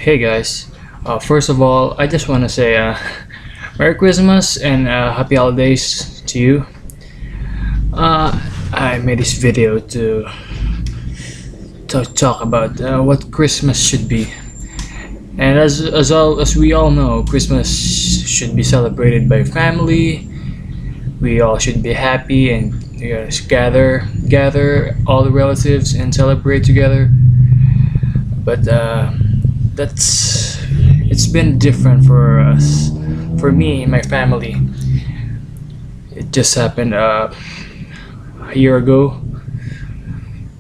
Hey guys, first of all, I just want to say Merry Christmas and Happy Holidays to you. Uh, I made this video to talk about what Christmas should be. And as we all know, Christmas should be celebrated by family. We all should be happy and gather all the relatives and celebrate together. But that's it's been different for us, for me and my family. It just happened a year ago.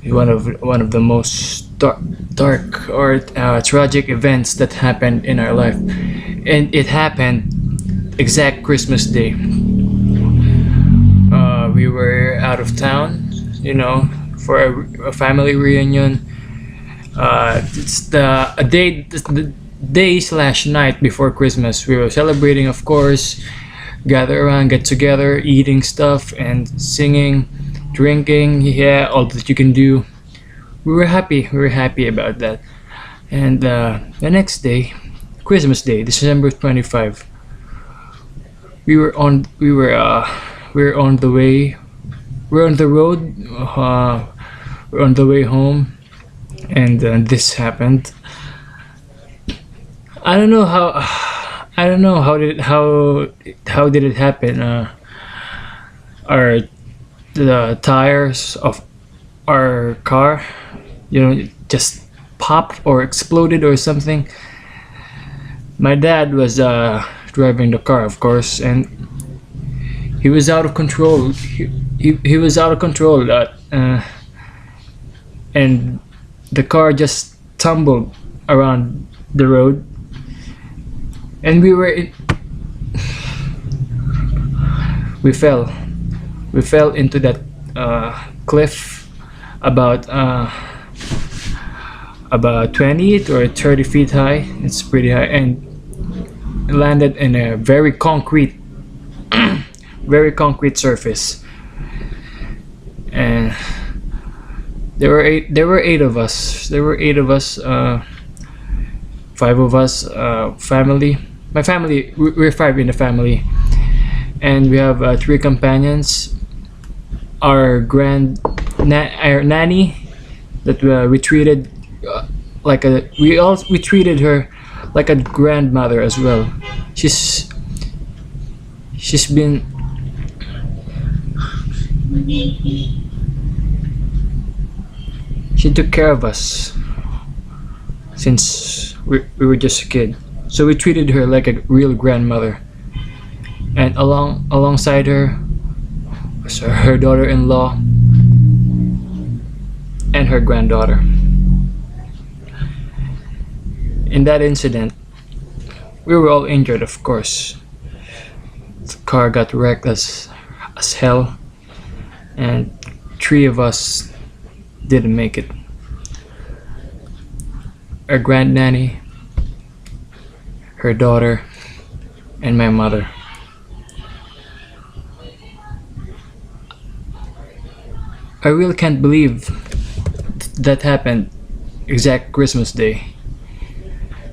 One of the most dark or tragic events that happened in our life, and it happened exact Christmas Day. We were out of town, for a family reunion. It's the day slash night before Christmas. We were celebrating, of course, gather around, get together, eating stuff and singing, drinking. Yeah, all that you can do. We were happy. We were happy about that. And the next day, Christmas Day, December 25. We were on the way. We're on the road. We're on the way home, and this happened. I don't know how. I don't know how did it happen. Our the tires of our car, just popped or exploded or something. My dad was driving the car, of course, and he was out of control. He was out of control. And the car just tumbled around the road, and we fell into that cliff about 20 or 30 feet high. It's pretty high, and landed in a very concrete very concrete surface. And there were eight of us. Five of us, family. My family, we're five in the family, and we have three companions. Our our nanny that we treated we treated her like a grandmother as well. She's been she took care of us since we were just a kid. So we treated her like a real grandmother. And alongside her was her daughter-in-law and her granddaughter. In that incident, we were all injured, of course. The car got wrecked as hell, and three of us didn't make it. Our grandnanny, her daughter, and my mother. I really can't believe that happened exact Christmas Day.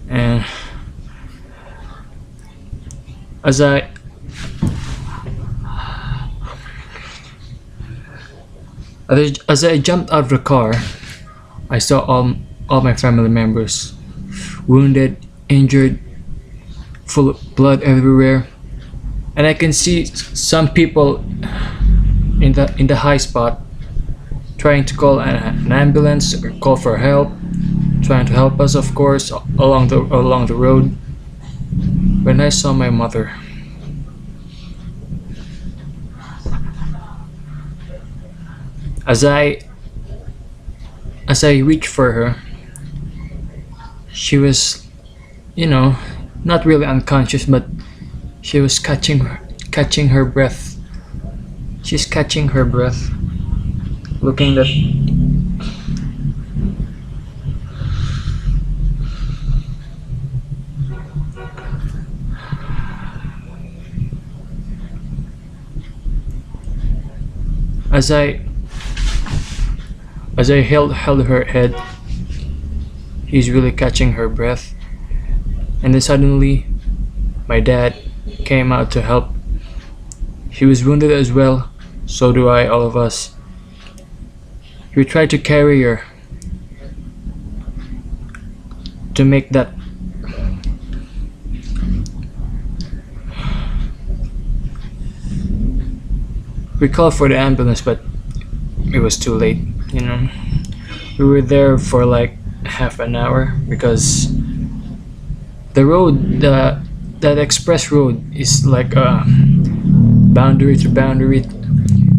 And as I jumped out of the car, I saw all my family members wounded, injured, full of blood everywhere, and I can see some people in the high spot trying to call an ambulance or call for help, trying to help us, of course, along the road. When I saw my mother, as I reached for her, she was, not really unconscious, but she was catching her breath. She's catching her breath, looking at as I held her head. He's really catching her breath, And then suddenly, my dad came out to help. He was wounded as well, so do I, all of us. We tried to carry her to make that we called for the ambulance, but it was too late, you know. We were there for like half an hour because the road, that express road is like a boundary to boundary.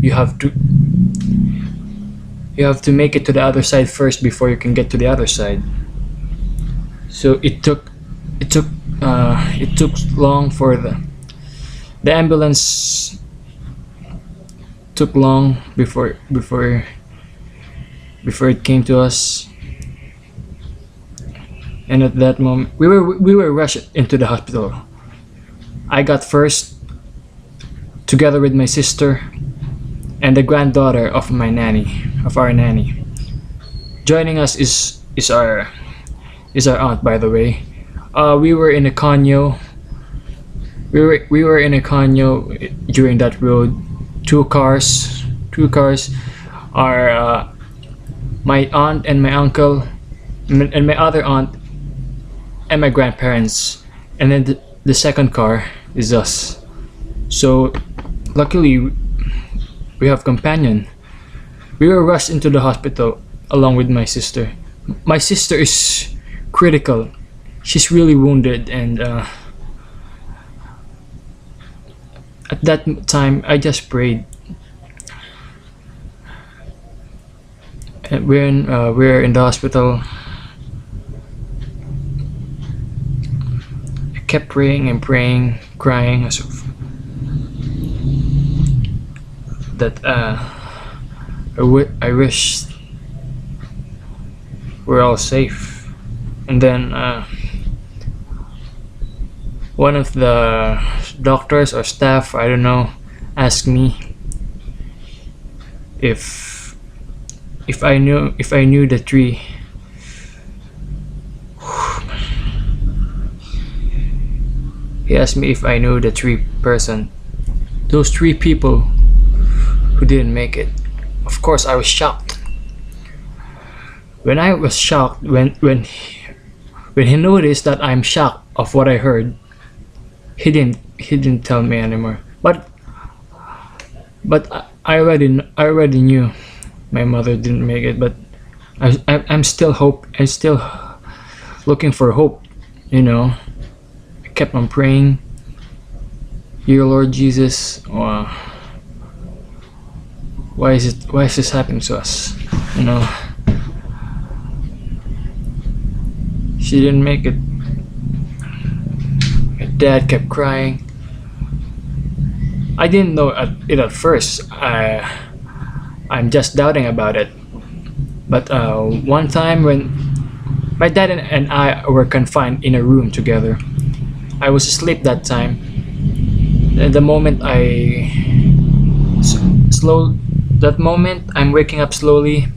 You have to make it to the other side first before you can get to the other side. So it took long for the ambulance took long before it came to us. And at that moment we were rushed into the hospital. I got first, together with my sister and the granddaughter of our nanny. Joining us is our aunt, by the way. We were in a conyo. We were in a conyo during that road. Two cars. Are my aunt and my uncle, and my other aunt, and my grandparents, and then the second car is us. So luckily we have companion. We were rushed into the hospital along with my sister. My sister is critical. She's really wounded, and at that time I just prayed. And we're in the hospital. I kept praying and praying, crying as of that. I wish we're all safe. And then one of the doctors or staff, I don't know, asked me if I knew the three. He asked me if I knew the those three people who didn't make it. Of course, I was shocked. When he noticed that I'm shocked of what I heard, he didn't tell me anymore. But I already knew my mother didn't make it. But I'm still looking for hope. You know, I kept on praying. Dear Lord Jesus, why is this happening to us? You know, she didn't make it. My dad kept crying. I didn't know it at first. I'm just doubting about it. But one time when my dad and I were confined in a room together, I was asleep that time. The moment I'm waking up slowly,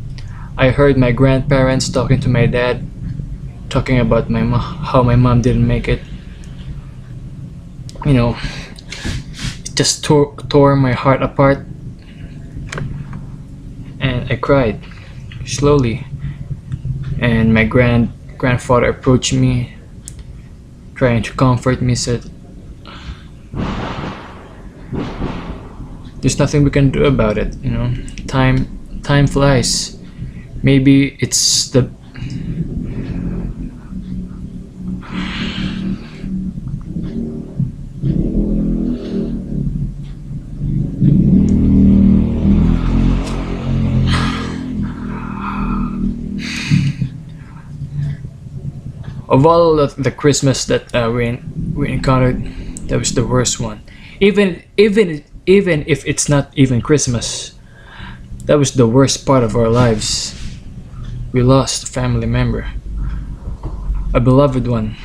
I heard my grandparents talking to my dad, talking about how my mom didn't make it. You know, it just tore my heart apart, and I cried slowly. And my grandfather approached me, trying to comfort me, said, "There's nothing we can do about it. You know, time flies. Maybe it's the." Of all the Christmas that we encountered, that was the worst one. Even if it's not even Christmas, that was the worst part of our lives. We lost a family member, a beloved one.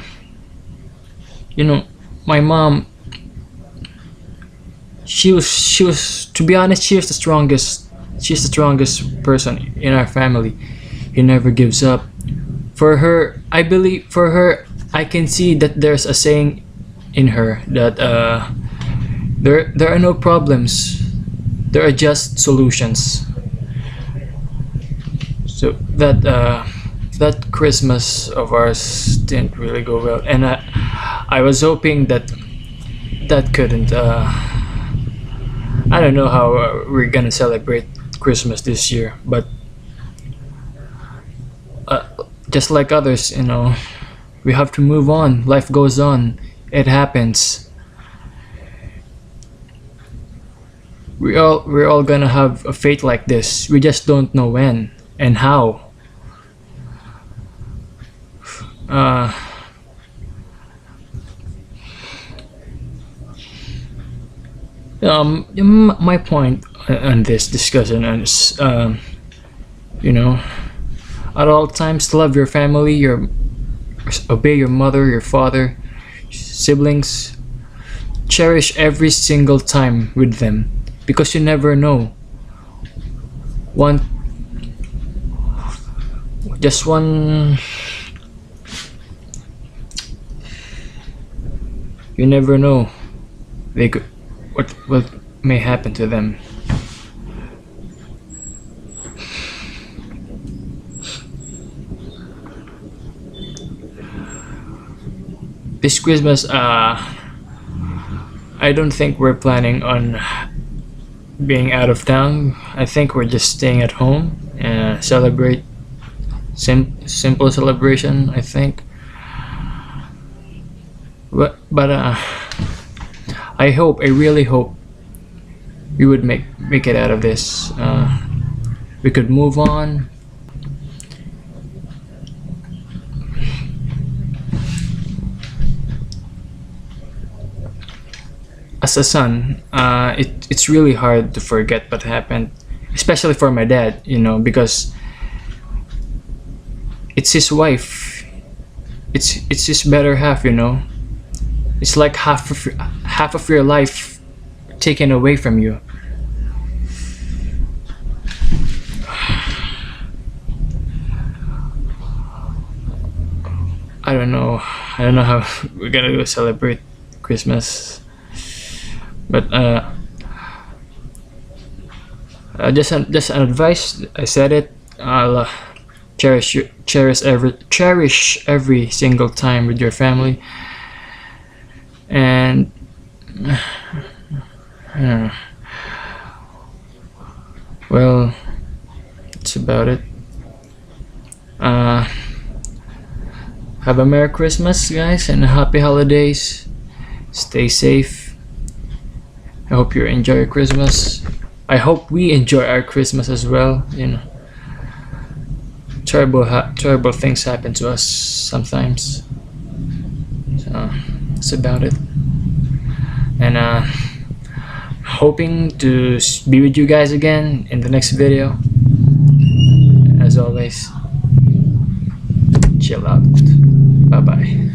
You know, my mom. She was to be honest, she was the strongest. She's the strongest person in our family. He never gives up. For her, I can see that there's a saying in her that there are no problems, there are just solutions. So that Christmas of ours didn't really go well, and I was hoping that that couldn't. I don't know how we're gonna celebrate Christmas this year, but just like others, you know, we have to move on. Life goes on. It happens. We're all gonna have a fate like this. We just don't know when and how. My point on this discussion is, you know, at all times love your family, obey your mother, your father, siblings. Cherish every single time with them, because you never know. Just one. You never know. What may happen to them. This Christmas, I don't think we're planning on being out of town. I think we're just staying at home and celebrate simple celebration, I think. But I really hope we would make it out of this. We could move on. As a son, it's really hard to forget what happened, especially for my dad, you know, because it's his wife. It's his better half, you know. It's like half of your life taken away from you. I don't know how we're gonna celebrate Christmas, but just an advice. I said it. I'll cherish every single time with your family, and well, that's about it. Have a Merry Christmas, guys, and a Happy Holidays. Stay safe. I hope you enjoy your Christmas. I hope we enjoy our Christmas as well. You know, terrible things happen to us sometimes. So that's about it. And hoping to be with you guys again in the next video. As always, chill out. Bye bye.